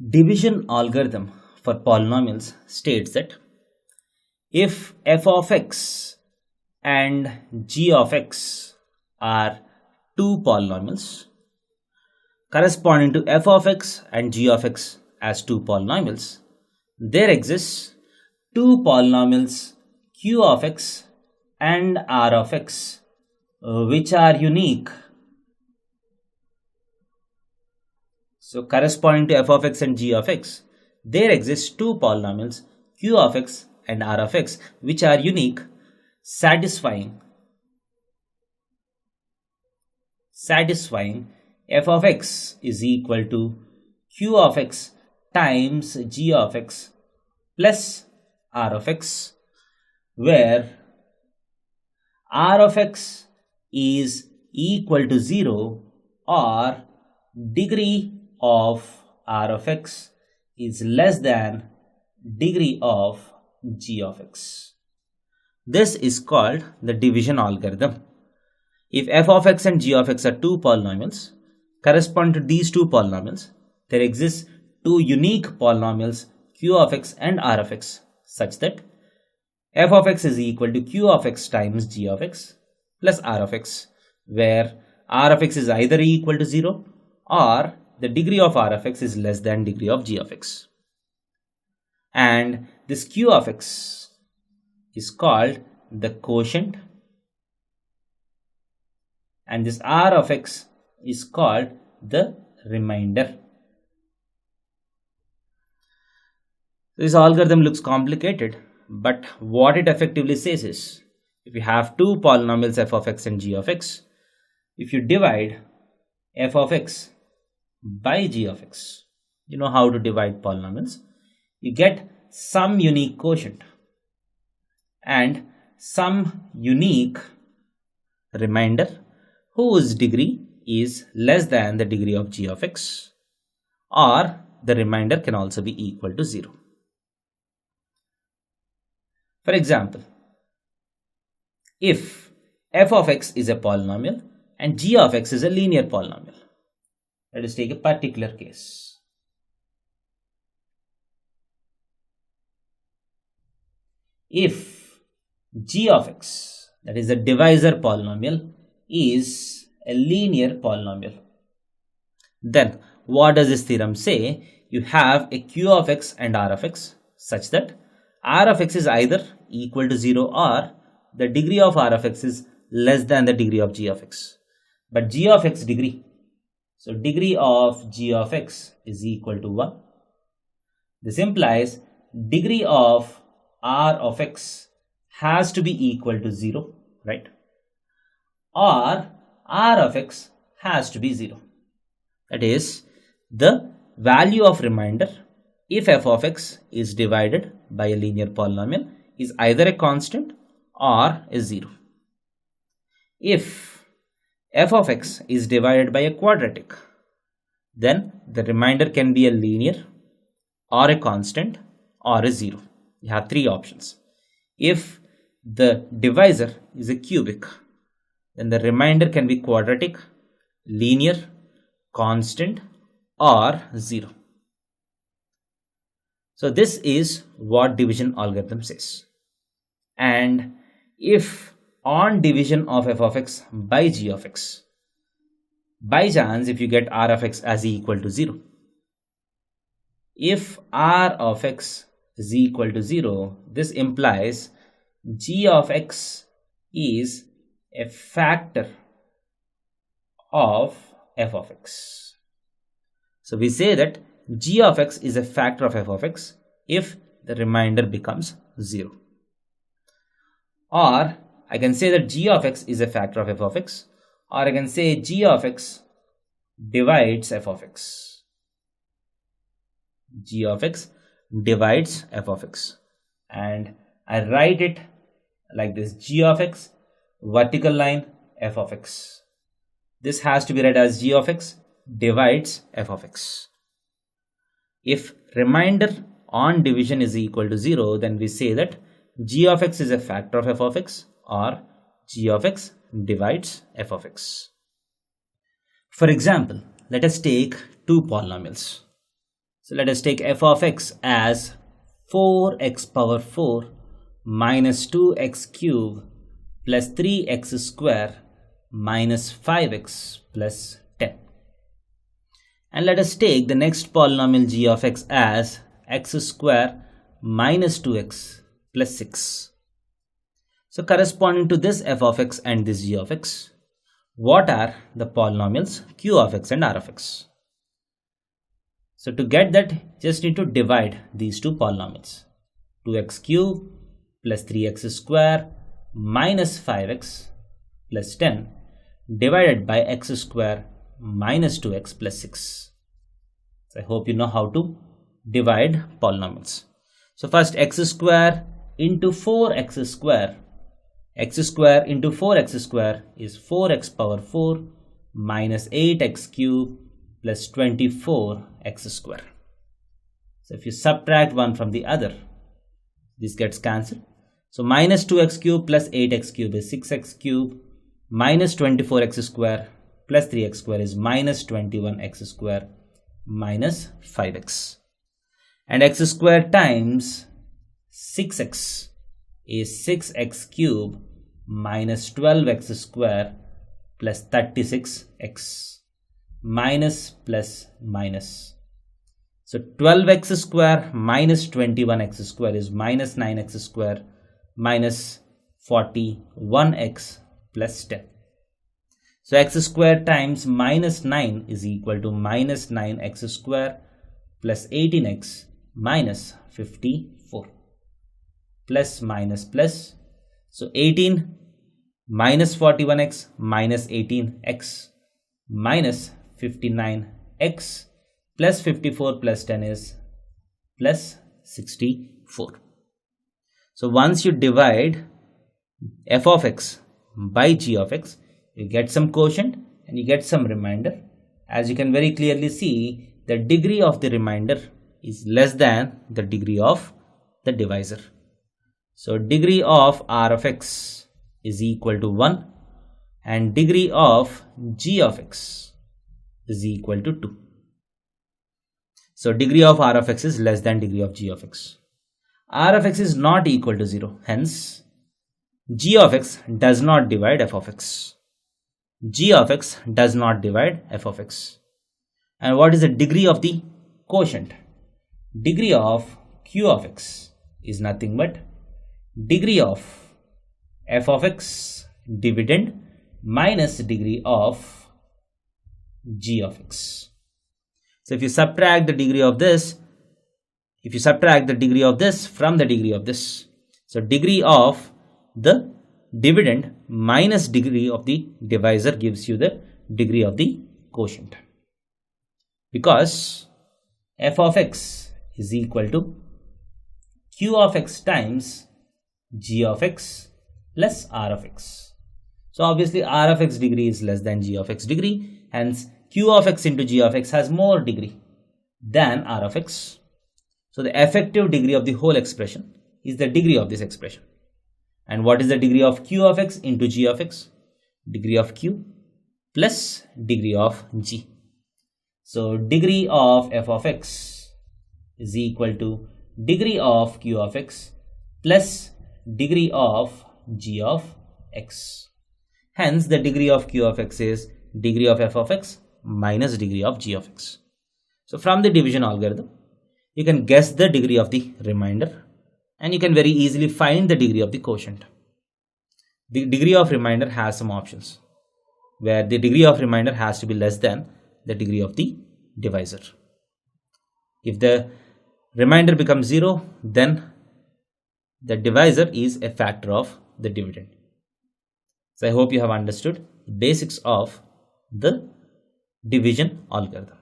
Division algorithm for polynomials states that if f of x and g of x are two polynomials corresponding to f of x and g of x as two polynomials, there exists two polynomials q of x and r of x which are unique. So corresponding to f of x and g of x, there exist two polynomials q of x and r of x which are unique, satisfying f of x is equal to q of x times g of x plus r of x, where r of x is equal to 0 or degree of r of x is less than degree of g of x. This is called the division algorithm. If f of x and g of x are two polynomials corresponding to these two polynomials, there exist two unique polynomials q of x and r of x such that f of x is equal to q of x times g of x plus r of x, where r of x is either equal to 0 or the degree of r of x is less than degree of g of x. And this q of x is called the quotient and this r of x is called the remainder. This algorithm looks complicated, but what it effectively says is, if you have two polynomials f of x and g of x, if you divide f of x by g of x, you know how to divide polynomials, you get some unique quotient and some unique remainder whose degree is less than the degree of g of x, or the remainder can also be equal to 0. For example, if f of x is a polynomial and g of x is a linear polynomial, let us take a particular case. If g of x, that is a divisor polynomial, is a linear polynomial, then what does this theorem say? You have a q of x and r of x such that r of x is either equal to 0 or the degree of r of x is less than the degree of g of x. But g of x degree, so degree of g of x is equal to 1. This implies degree of r of x has to be equal to 0, right? Or r of x has to be 0. That is, the value of remainder if f of x is divided by a linear polynomial is either a constant or a 0. If f of x is divided by a quadratic, then the remainder can be a linear or a constant or a 0. You have three options. If the divisor is a cubic, then the remainder can be quadratic, linear, constant or 0. So this is what division algorithm says. And if on division of f of x by g of x, by chance if you get r of x as equal to 0, if r of x is equal to 0, this implies g of x is a factor of f of x. So we say that g of x is a factor of f of x if the remainder becomes 0. Or I can say that g of x is a factor of f of x, or I can say g of x divides f of x. G of x divides f of x, and I write it like this: g of x, vertical line, f of x. This has to be read as g of x divides f of x. If remainder on division is equal to 0, then we say that g of x is a factor of f of x, or g of x divides f of x. For example, let us take two polynomials. So let us take f of x as 4x power 4 minus 2x cube plus 3x square minus 5x plus 10. And let us take the next polynomial g of x as x square minus 2x plus 6. So corresponding to this f of x and this g of x, what are the polynomials q of x and r of x? So to get that, just need to divide these two polynomials. 2x cube plus 3x square minus 5x plus 10 divided by x square minus 2x plus 6. So I hope you know how to divide polynomials. So first x square into 4x square. X square into 4x square is 4x power 4 minus 8x cube plus 24x square. So if you subtract one from the other, this gets cancelled. So minus 2x cube plus 8x cube is 6x cube minus 24x square plus 3x square is minus 21x square minus 5x. And x square times 6x is 6x cube minus 12x square plus 36x minus plus minus. So 12x square minus 21x square is minus 9x square minus 41x plus 10. So x square times minus 9 is equal to minus 9x square plus 18x minus 54 plus minus plus. So 18 minus 41x minus 18x minus 59x plus 54 plus 10 is plus 64. So once you divide f of x by g of x, you get some quotient and you get some remainder. As you can very clearly see, the degree of the remainder is less than the degree of the divisor. So degree of r of x is equal to 1 and degree of g of x is equal to 2. So degree of r of x is less than degree of g of x. R of x is not equal to 0. Hence, g of x does not divide f of x. G of x does not divide f of x. And what is the degree of the quotient? Degree of q of x is nothing but degree of f of x dividend minus degree of g of x. So if you subtract the degree of this, if you subtract the degree of this from the degree of this, so degree of the dividend minus degree of the divisor gives you the degree of the quotient. Because f of x is equal to q of x times g of x plus r of x. So obviously r of x degree is less than g of x degree. Hence q of x into g of x has more degree than r of x. So the effective degree of the whole expression is the degree of this expression. And what is the degree of q of x into g of x? Degree of q plus degree of g. So degree of f of x is equal to degree of q of x plus degree of g of x. Hence the degree of q of x is degree of f of x minus degree of g of x. So from the division algorithm, you can guess the degree of the remainder and you can very easily find the degree of the quotient. The degree of remainder has some options where the degree of remainder has to be less than the degree of the divisor. If the remainder becomes 0, then the divisor is a factor of the dividend. So I hope you have understood the basics of the division algorithm.